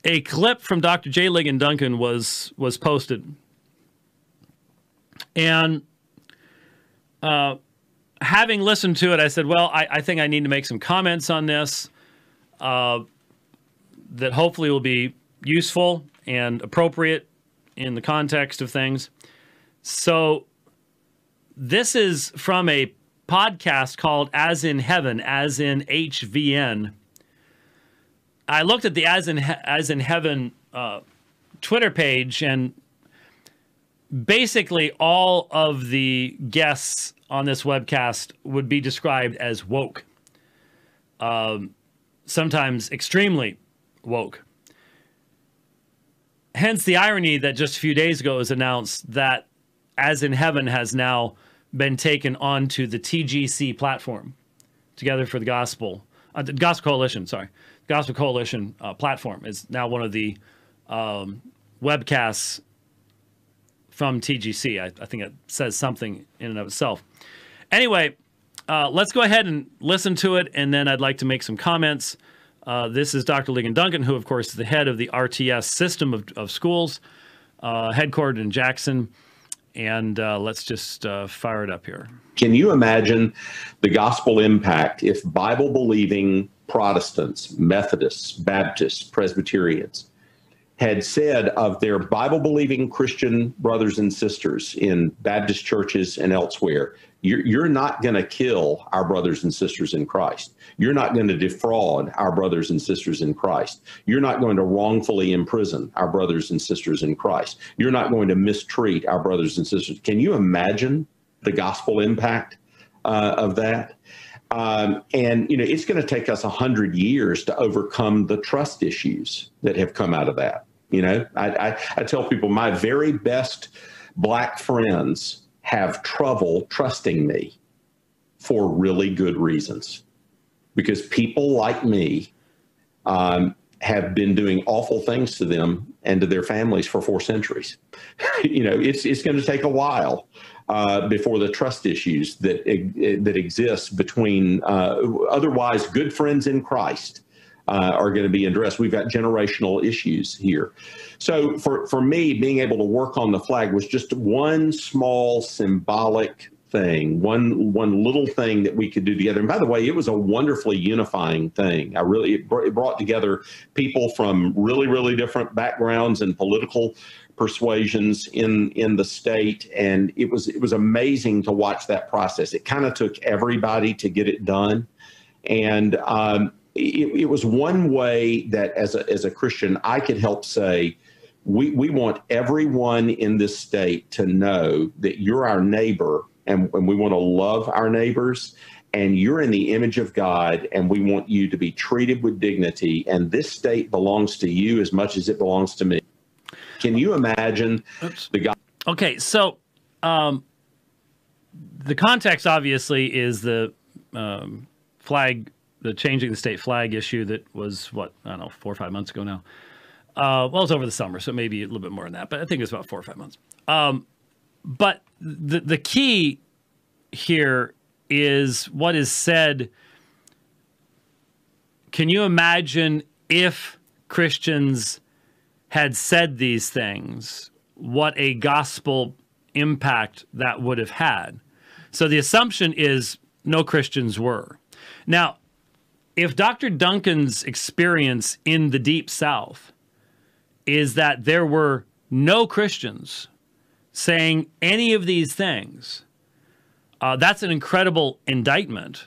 a clip from Dr. J. Ligon Duncan was posted. And having listened to it, I said, well, I think I need to make some comments on this that hopefully will be useful and appropriate in the context of things. So this is from a podcast called As in Heaven, as in HVN. I looked at the As in Heaven Twitter page, and basically all of the guests on this webcast would be described as woke. Sometimes extremely woke. Hence the irony that just a few days ago it was announced that As in Heaven has now been taken onto the TGC platform, Together for the Gospel, the Gospel Coalition, sorry. Gospel Coalition platform is now one of the webcasts from TGC. I think it says something in and of itself. Anyway, let's go ahead and listen to it, and then I'd like to make some comments. This is Dr. Ligon Duncan, who, of course, is the head of the RTS system of schools, headquartered in Jackson. And let's just fire it up here. Can you imagine the gospel impact if Bible-believing Protestants, Methodists, Baptists, Presbyterians had said of their Bible-believing Christian brothers and sisters in Baptist churches and elsewhere, you're not going to kill our brothers and sisters in Christ. You're not going to defraud our brothers and sisters in Christ. You're not going to wrongfully imprison our brothers and sisters in Christ. You're not going to mistreat our brothers and sisters. Can you imagine the gospel impact of that? And, you know, it's going to take us 100 years to overcome the trust issues that have come out of that. You know, I tell people my very best black friends have trouble trusting me for really good reasons, because people like me have been doing awful things to them and to their families for 4 centuries. You know, it's going to take a while before the trust issues that exist between otherwise good friends in Christ are going to be addressed. We've got generational issues here. So for me, being able to work on the flag was just one small symbolic thing, one little thing that we could do together. And by the way, it was a wonderfully unifying thing. It brought together people from really, really different backgrounds and political persuasions in the state. And it was amazing to watch that process. It kind of took everybody to get it done. And it was one way that as a Christian, I could help say, we want everyone in this state to know that you're our neighbor, and we want to love our neighbors, and you're in the image of God, and we want you to be treated with dignity, and this state belongs to you as much as it belongs to me. Can you imagine the God? Okay, so the context obviously is the flag, the changing the state flag issue that was, what, I don't know, 4 or 5 months ago now. Well, it was over the summer, so maybe a little bit more than that, but I think it was about 4 or 5 months. But the key here is what is said. Can you imagine if Christians had said these things, what a gospel impact that would have had? So the assumption is no Christians were. Now, if Dr. Duncan's experience in the Deep South is that there were no Christians saying any of these things, that's an incredible indictment